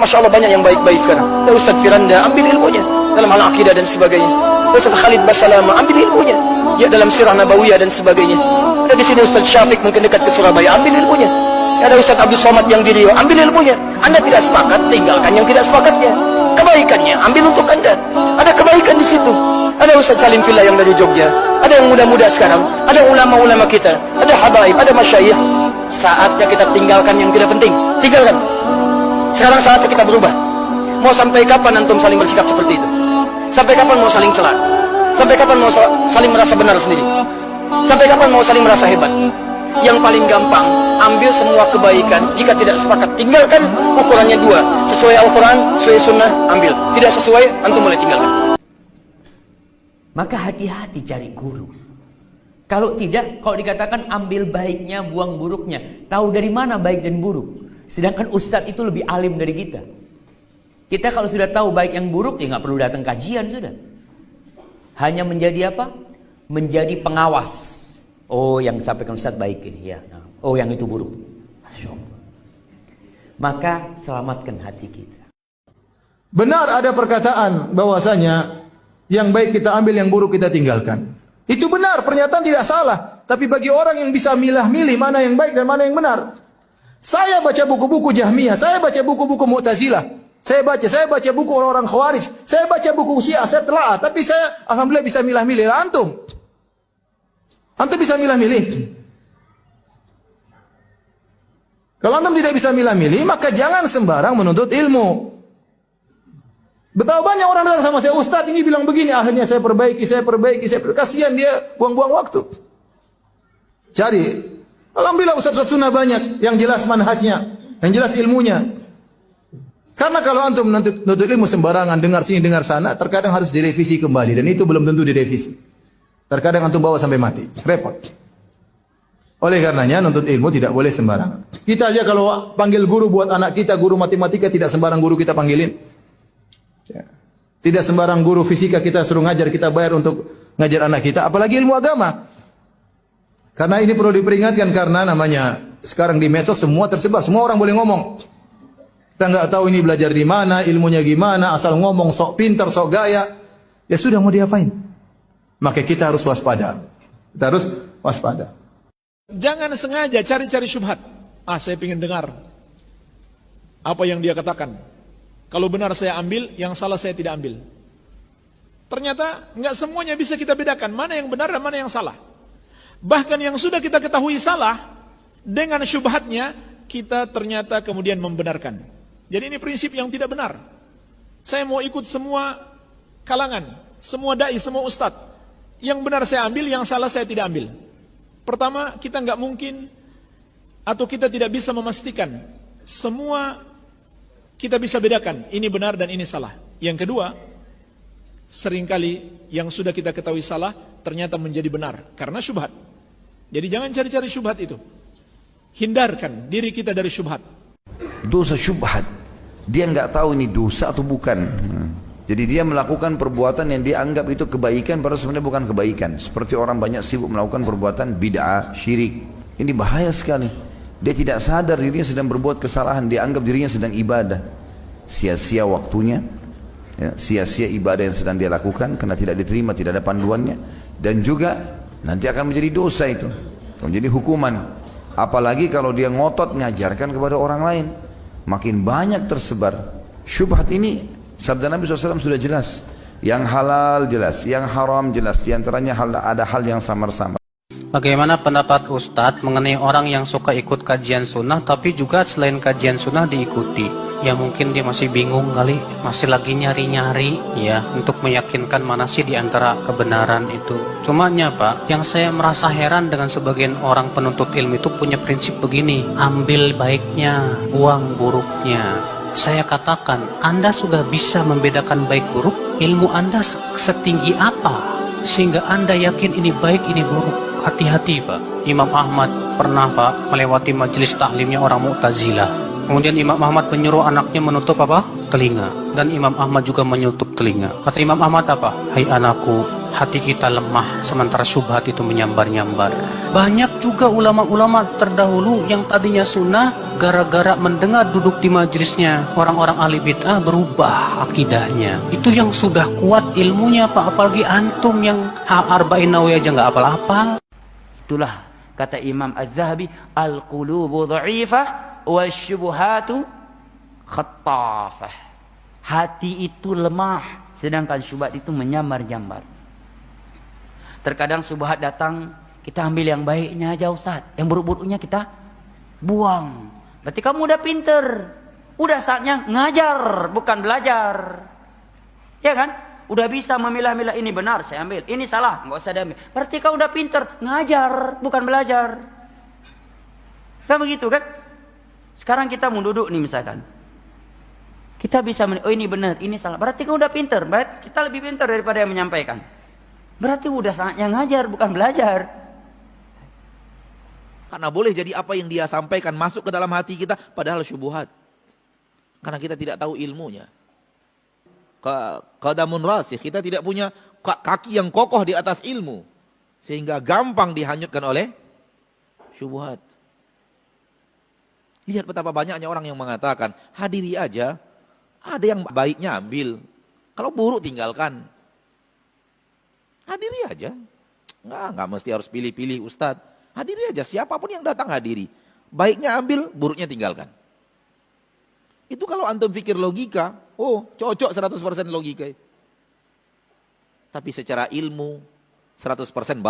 Masya Allah banyak yang baik-baik sekarang. Ya Ustaz Firanda, ambil ilmunya dalam hal akidah dan sebagainya. Ustaz Khalid Basalama, ambil ilmunya ya dalam sirah nabawiyah dan sebagainya. Ada di sini Ustaz Syafiq mungkin dekat ke Surabaya, ambil ilmunya. Ada Ustaz Abdul Somad yang di Riau, ambil ilmunya. Anda tidak sepakat, tinggalkan yang tidak sepakatnya. Kebaikannya ambil untuk Anda. Ada kebaikan di situ. Ada Ustaz Salim Fillah yang dari Jogja, ada yang muda-muda sekarang, ada ulama-ulama kita, ada habaib, ada masyayikh. Saatnya kita tinggalkan yang tidak penting. Tinggalkan. Sekarang saatnya kita berubah. Mau sampai kapan antum saling bersikap seperti itu? Sampai kapan mau saling celah? Sampai kapan mau saling merasa benar sendiri? Sampai kapan mau saling merasa hebat? Yang paling gampang, ambil semua kebaikan. Jika tidak sepakat, tinggalkan. Ukurannya dua, sesuai Al-Quran, sesuai Sunnah, ambil. Tidak sesuai, antum boleh tinggalkan. Maka hati-hati cari guru. Kalau tidak, kalau dikatakan ambil baiknya, buang buruknya. Tahu dari mana baik dan buruk? Sedangkan ustadz itu lebih alim dari kita. Kita kalau sudah tahu baik yang buruk, ya nggak perlu datang kajian sudah. Hanya menjadi apa? Menjadi pengawas. Oh, yang disampaikan ustadz baik ini, ya. Oh, yang itu buruk. Masya Allah. Maka selamatkan hati kita. Benar ada perkataan bahwasanya yang baik kita ambil, yang buruk kita tinggalkan. Itu benar, pernyataan tidak salah. Tapi bagi orang yang bisa milah-milih mana yang baik dan mana yang benar. Saya baca buku-buku Jahmiyah, saya baca buku-buku Mu'tazilah, saya baca buku orang-orang Khawarij, saya baca buku Syiah, saya telah, tapi saya alhamdulillah bisa milah-milih. Antum bisa milah-milih. Kalau antum tidak bisa milah-milih, maka jangan sembarang menuntut ilmu. Betapa banyak orang datang sama saya, Ustaz ini bilang begini, akhirnya saya perbaiki. Kasihan dia buang-buang waktu. Cari. Alhamdulillah Ustaz-Ustaz sunnah banyak yang jelas manhajnya, yang jelas ilmunya. Karena kalau antum menuntut ilmu sembarangan, dengar sini, dengar sana, terkadang harus direvisi kembali. Dan itu belum tentu direvisi. Terkadang antum bawa sampai mati. Repot. Oleh karenanya, nuntut ilmu tidak boleh sembarangan. Kita aja kalau panggil guru buat anak kita, guru matematika, tidak sembarang guru kita panggilin. Tidak sembarang guru fisika kita suruh ngajar, kita bayar untuk ngajar anak kita. Apalagi ilmu agama. Karena ini perlu diperingatkan, karena namanya sekarang di medsos semua tersebar, semua orang boleh ngomong. Kita nggak tahu ini belajar di mana, ilmunya gimana, asal ngomong sok pintar, sok gaya. Ya sudah, mau diapain? Maka kita harus waspada. Kita harus waspada. Jangan sengaja cari-cari syubhat. Saya ingin dengar apa yang dia katakan. Kalau benar saya ambil, yang salah saya tidak ambil. Ternyata nggak semuanya bisa kita bedakan mana yang benar dan mana yang salah. Bahkan yang sudah kita ketahui salah, dengan syubhatnya, kita ternyata kemudian membenarkan. Jadi ini prinsip yang tidak benar. Saya mau ikut semua kalangan, semua da'i, semua ustadz. Yang benar saya ambil, yang salah saya tidak ambil. Pertama, kita nggak mungkin, atau kita tidak bisa memastikan, semua kita bisa bedakan, ini benar dan ini salah. Yang kedua, seringkali yang sudah kita ketahui salah, ternyata menjadi benar, karena syubhat. Jadi jangan cari-cari syubhat itu. Hindarkan diri kita dari syubhat. Dosa syubhat, dia nggak tahu ini dosa atau bukan. Jadi dia melakukan perbuatan yang dia anggap itu kebaikan, padahal sebenarnya bukan kebaikan. Seperti orang banyak sibuk melakukan perbuatan bid'ah, syirik. Ini bahaya sekali. Dia tidak sadar dirinya sedang berbuat kesalahan, dia anggap dirinya sedang ibadah. Sia-sia waktunya, ya, sia-sia ibadah yang sedang dia lakukan karena tidak diterima, tidak ada panduannya. Dan juga nanti akan menjadi dosa itu, menjadi hukuman. Apalagi kalau dia ngotot ngajarkan kepada orang lain, makin banyak tersebar. Syubhat ini, sabda Nabi SAW sudah jelas. Yang halal jelas, yang haram jelas. Di antaranya ada hal yang samar-samar. Bagaimana pendapat Ustadz mengenai orang yang suka ikut kajian sunnah tapi juga selain kajian sunnah diikuti? Ya mungkin dia masih bingung kali, masih lagi nyari-nyari ya untuk meyakinkan mana sih di antara kebenaran itu. Cumanya Pak, yang saya merasa heran dengan sebagian orang penuntut ilmu itu punya prinsip begini, ambil baiknya, buang buruknya. Saya katakan, Anda sudah bisa membedakan baik buruk, ilmu Anda setinggi apa sehingga Anda yakin ini baik, ini buruk? Hati-hati Pak. Imam Ahmad pernah Pak melewati majelis taklimnya orang Mu'tazilah. Kemudian Imam Ahmad menyuruh anaknya menutup apa? Telinga. Dan Imam Ahmad juga menutup telinga. Kata Imam Ahmad apa? Hai anakku, hati kita lemah, sementara syubhat itu menyambar-nyambar. Banyak juga ulama-ulama terdahulu yang tadinya sunnah, gara-gara mendengar duduk di majelisnya orang-orang ahli bid'ah berubah akidahnya. Itu yang sudah kuat ilmunya Pak, apalagi antum yang Arba'in Nawawi aja nggak apal-apal. Itulah kata Imam Az-Zahabi, al-qulubu dha'ifah wasyubuhatu khattafah. Hati itu lemah, sedangkan syubhat itu menyambar-nyambar. Terkadang syubhat datang, kita ambil yang baiknya aja Ustaz, yang buruk-buruknya kita buang. Berarti kamu udah pinter, udah saatnya ngajar, bukan belajar. Ya kan? Udah bisa memilah-milah, ini benar saya ambil, ini salah nggak usah diambil. Berarti kamu udah pinter, ngajar, bukan belajar. Kan begitu kan? Sekarang kita mau duduk nih misalkan, kita bisa oh ini benar, ini salah. Berarti kamu udah pinter. Berarti kita lebih pinter daripada yang menyampaikan. Berarti udah saatnya ngajar, bukan belajar. Karena boleh jadi apa yang dia sampaikan masuk ke dalam hati kita, padahal syubhat. Karena kita tidak tahu ilmunya. Qadamun rasikh, kita tidak punya kaki yang kokoh di atas ilmu. Sehingga gampang dihanyutkan oleh syubhat. Lihat betapa banyaknya orang yang mengatakan, hadiri aja. Ada yang baiknya ambil, kalau buruk tinggalkan. Hadiri aja. Enggak mesti harus pilih-pilih Ustadz. Hadiri aja, siapapun yang datang hadiri. Baiknya ambil, buruknya tinggalkan. Itu kalau antum pikir logika, oh cocok 100% logika. Tapi secara ilmu 100%